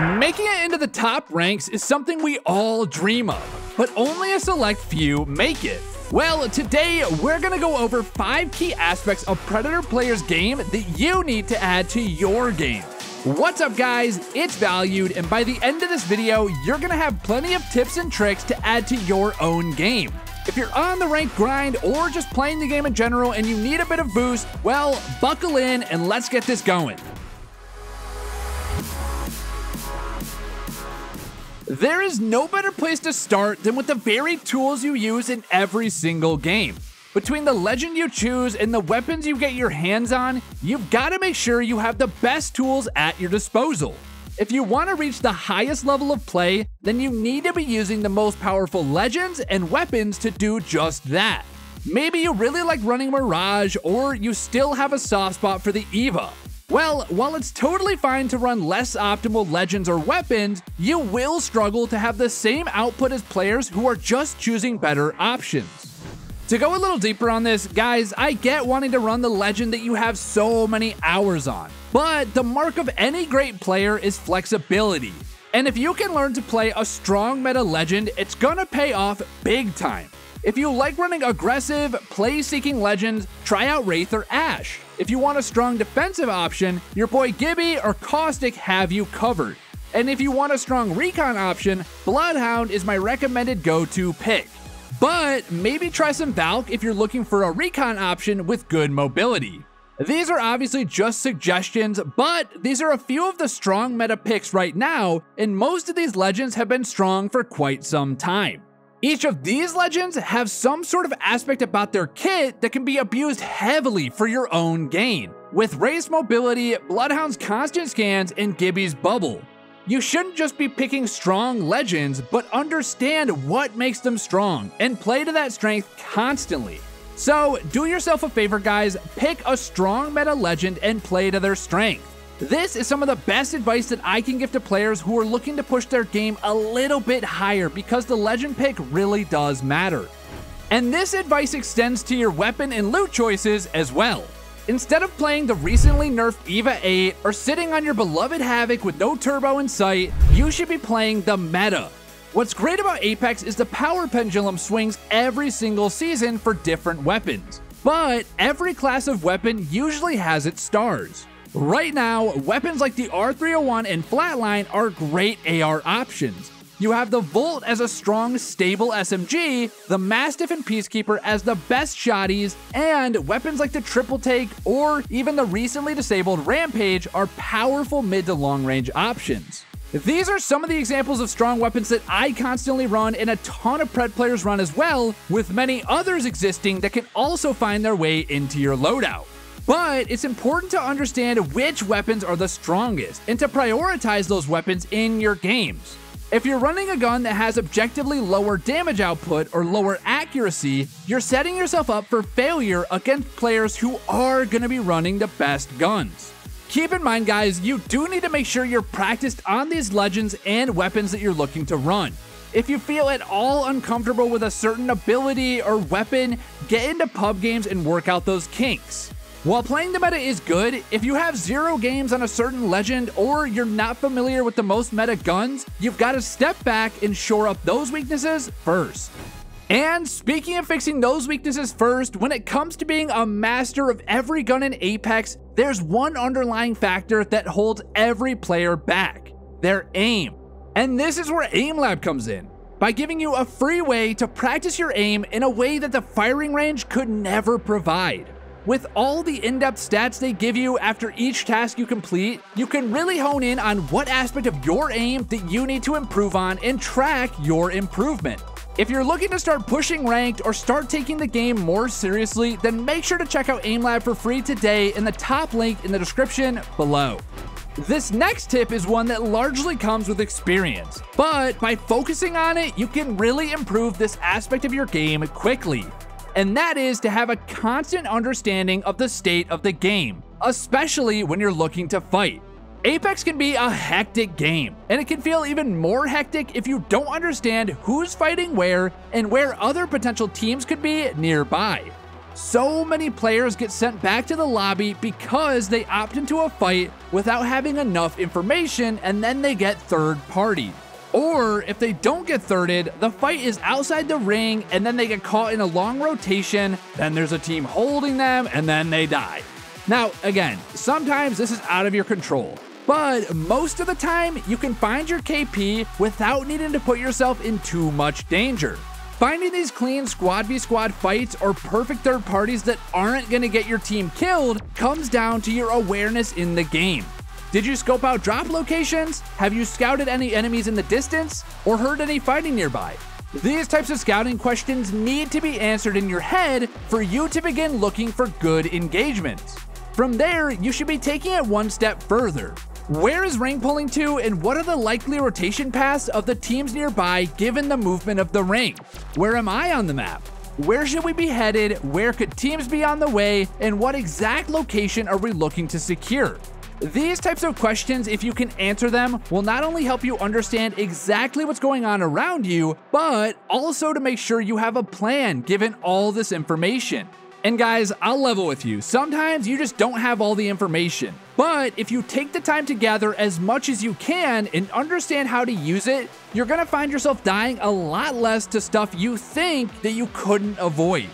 Making it into the top ranks is something we all dream of, but only a select few make it. Well, today we're gonna go over 5 key aspects of Predator players' game that you need to add to your game. What's up guys, it's Valued, and by the end of this video, you're gonna have plenty of tips and tricks to add to your own game. If you're on the ranked grind or just playing the game in general and you need a bit of boost, well, buckle in and let's get this going. There is no better place to start than with the very tools you use in every single game. Between the legend you choose and the weapons you get your hands on, you've got to make sure you have the best tools at your disposal. If you want to reach the highest level of play, then you need to be using the most powerful legends and weapons to do just that. Maybe you really like running Mirage, or you still have a soft spot for the EVO. Well, while it's totally fine to run less optimal legends or weapons, you will struggle to have the same output as players who are just choosing better options. To go a little deeper on this, guys, I get wanting to run the legend that you have so many hours on, but the mark of any great player is flexibility. And if you can learn to play a strong meta legend, it's gonna pay off big time. If you like running aggressive, play-seeking legends, try out Wraith or Ashe. If you want a strong defensive option, your boy Gibby or Caustic have you covered. And if you want a strong recon option, Bloodhound is my recommended go-to pick. But maybe try some Valk if you're looking for a recon option with good mobility. These are obviously just suggestions, but these are a few of the strong meta picks right now, and most of these legends have been strong for quite some time. Each of these legends have some sort of aspect about their kit that can be abused heavily for your own gain, with Wraith's mobility, Bloodhound's constant scans, and Gibby's bubble. You shouldn't just be picking strong legends, but understand what makes them strong, and play to that strength constantly. So do yourself a favor guys, pick a strong meta legend and play to their strength. This is some of the best advice that I can give to players who are looking to push their game a little bit higher, because the legend pick really does matter. And this advice extends to your weapon and loot choices as well. Instead of playing the recently nerfed EVA 8 or sitting on your beloved Havoc with no turbo in sight, you should be playing the meta. What's great about Apex is the power pendulum swings every single season for different weapons, but every class of weapon usually has its stars. Right now, weapons like the R301 and Flatline are great AR options. You have the Volt as a strong, stable SMG, the Mastiff and Peacekeeper as the best shotties, and weapons like the Triple Take or even the recently disabled Rampage are powerful mid to long range options. These are some of the examples of strong weapons that I constantly run and a ton of Pred players run as well, with many others existing that can also find their way into your loadout. But it's important to understand which weapons are the strongest and to prioritize those weapons in your games. If you're running a gun that has objectively lower damage output or lower accuracy, you're setting yourself up for failure against players who are going to be running the best guns. Keep in mind guys, you do need to make sure you're practiced on these legends and weapons that you're looking to run. If you feel at all uncomfortable with a certain ability or weapon, get into pub games and work out those kinks. While playing the meta is good, if you have 0 games on a certain legend or you're not familiar with the most meta guns, you've got to step back and shore up those weaknesses first. And speaking of fixing those weaknesses first, when it comes to being a master of every gun in Apex, there's one underlying factor that holds every player back: their aim. And this is where Aimlab comes in, by giving you a free way to practice your aim in a way that the firing range could never provide. With all the in-depth stats they give you after each task you complete, you can really hone in on what aspect of your aim that you need to improve on and track your improvement. If you're looking to start pushing ranked or start taking the game more seriously, then make sure to check out Aimlab for free today in the top link in the description below. This next tip is one that largely comes with experience, but by focusing on it, you can really improve this aspect of your game quickly. And that is to have a constant understanding of the state of the game, especially when you're looking to fight. Apex can be a hectic game, and it can feel even more hectic if you don't understand who's fighting where and where other potential teams could be nearby. So many players get sent back to the lobby because they opt into a fight without having enough information, and then they get third-partied. Or if they don't get thirded, the fight is outside the ring and then they get caught in a long rotation, then there's a team holding them, and then they die. Now, again, sometimes this is out of your control, but most of the time you can find your KP without needing to put yourself in too much danger. Finding these clean squad v squad fights or perfect third parties that aren't going to get your team killed comes down to your awareness in the game. Did you scope out drop locations? Have you scouted any enemies in the distance? Or heard any fighting nearby? These types of scouting questions need to be answered in your head for you to begin looking for good engagements. From there, you should be taking it one step further. Where is ring pulling to, and what are the likely rotation paths of the teams nearby given the movement of the ring? Where am I on the map? Where should we be headed? Where could teams be on the way? And what exact location are we looking to secure? These types of questions, if you can answer them, will not only help you understand exactly what's going on around you, but also to make sure you have a plan given all this information. And guys, I'll level with you, sometimes you just don't have all the information. But if you take the time to gather as much as you can and understand how to use it, you're gonna find yourself dying a lot less to stuff you think that you couldn't avoid.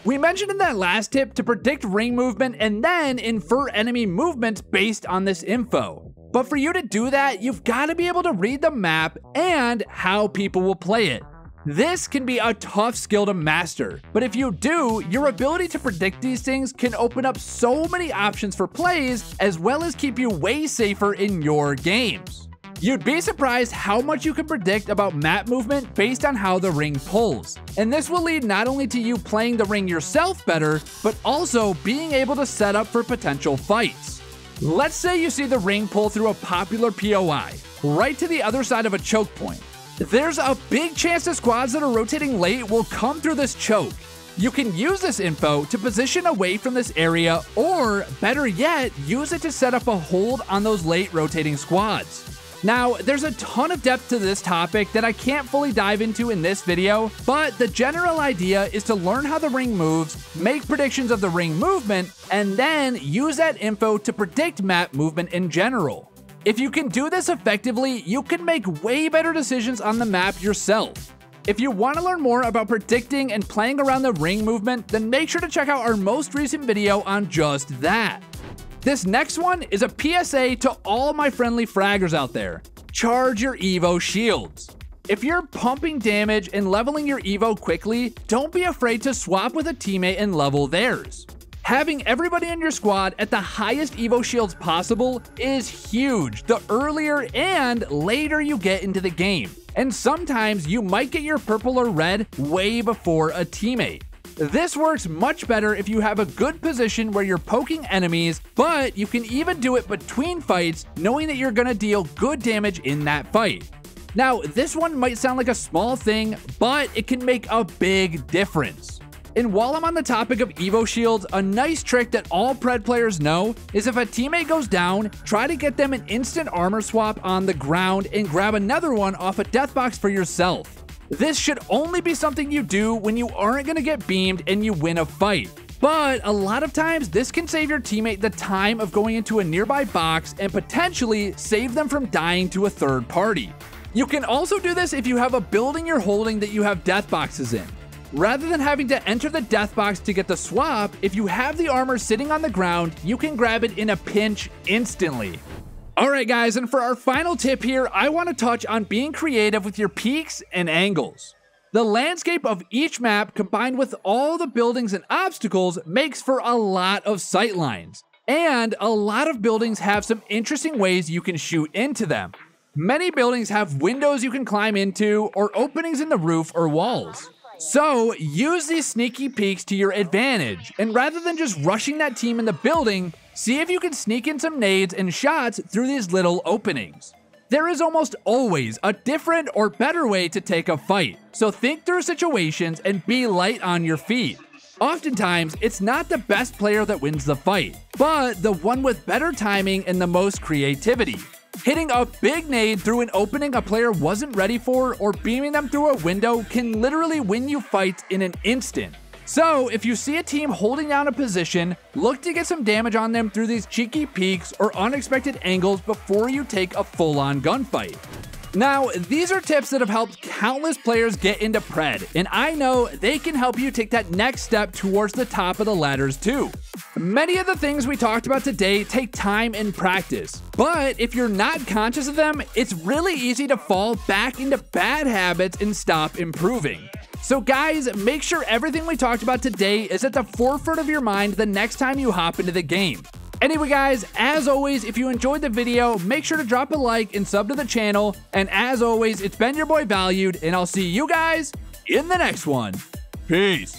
We mentioned in that last tip to predict ring movement and then infer enemy movements based on this info. But for you to do that, you've got to be able to read the map and how people will play it. This can be a tough skill to master, but if you do, your ability to predict these things can open up so many options for plays, as well as keep you way safer in your games. You'd be surprised how much you can predict about map movement based on how the ring pulls. And this will lead not only to you playing the ring yourself better, but also being able to set up for potential fights. Let's say you see the ring pull through a popular POI, right to the other side of a choke point. There's a big chance the squads that are rotating late will come through this choke. You can use this info to position away from this area, or better yet, use it to set up a hold on those late rotating squads. Now, there's a ton of depth to this topic that I can't fully dive into in this video, but the general idea is to learn how the ring moves, make predictions of the ring movement, and then use that info to predict map movement in general. If you can do this effectively, you can make way better decisions on the map yourself. If you want to learn more about predicting and playing around the ring movement, then make sure to check out our most recent video on just that. This next one is a PSA to all my friendly fraggers out there. Charge your EVO Shields. If you're pumping damage and leveling your EVO quickly, don't be afraid to swap with a teammate and level theirs. Having everybody in your squad at the highest EVO Shields possible is huge the earlier and later you get into the game. And sometimes you might get your purple or red way before a teammate. This works much better if you have a good position where you're poking enemies, but you can even do it between fights, knowing that you're gonna deal good damage in that fight. Now, this one might sound like a small thing, but it can make a big difference. And while I'm on the topic of EVO Shields, a nice trick that all Pred players know is if a teammate goes down, try to get them an instant armor swap on the ground and grab another one off a death box for yourself. This should only be something you do when you aren't going to get beamed and you win a fight. But a lot of times, this can save your teammate the time of going into a nearby box and potentially save them from dying to a third party. You can also do this if you have a building you're holding that you have death boxes in. Rather than having to enter the death box to get the swap, if you have the armor sitting on the ground, you can grab it in a pinch instantly. Alright guys, and for our final tip here, I want to touch on being creative with your peaks and angles. The landscape of each map combined with all the buildings and obstacles makes for a lot of sightlines. And a lot of buildings have some interesting ways you can shoot into them. Many buildings have windows you can climb into or openings in the roof or walls. So use these sneaky peeks to your advantage, and rather than just rushing that team in the building, see if you can sneak in some nades and shots through these little openings. There is almost always a different or better way to take a fight, so think through situations and be light on your feet. Oftentimes, it's not the best player that wins the fight, but the one with better timing and the most creativity. Hitting a big nade through an opening a player wasn't ready for or beaming them through a window can literally win you fights in an instant. So if you see a team holding down a position, look to get some damage on them through these cheeky peeks or unexpected angles before you take a full-on gunfight. Now, these are tips that have helped countless players get into Pred, and I know they can help you take that next step towards the top of the ladders too. Many of the things we talked about today take time and practice, but if you're not conscious of them, it's really easy to fall back into bad habits and stop improving. So guys, make sure everything we talked about today is at the forefront of your mind the next time you hop into the game. Anyway guys, as always, if you enjoyed the video, make sure to drop a like and sub to the channel. And as always, it's been your boy Valued, and I'll see you guys in the next one. Peace.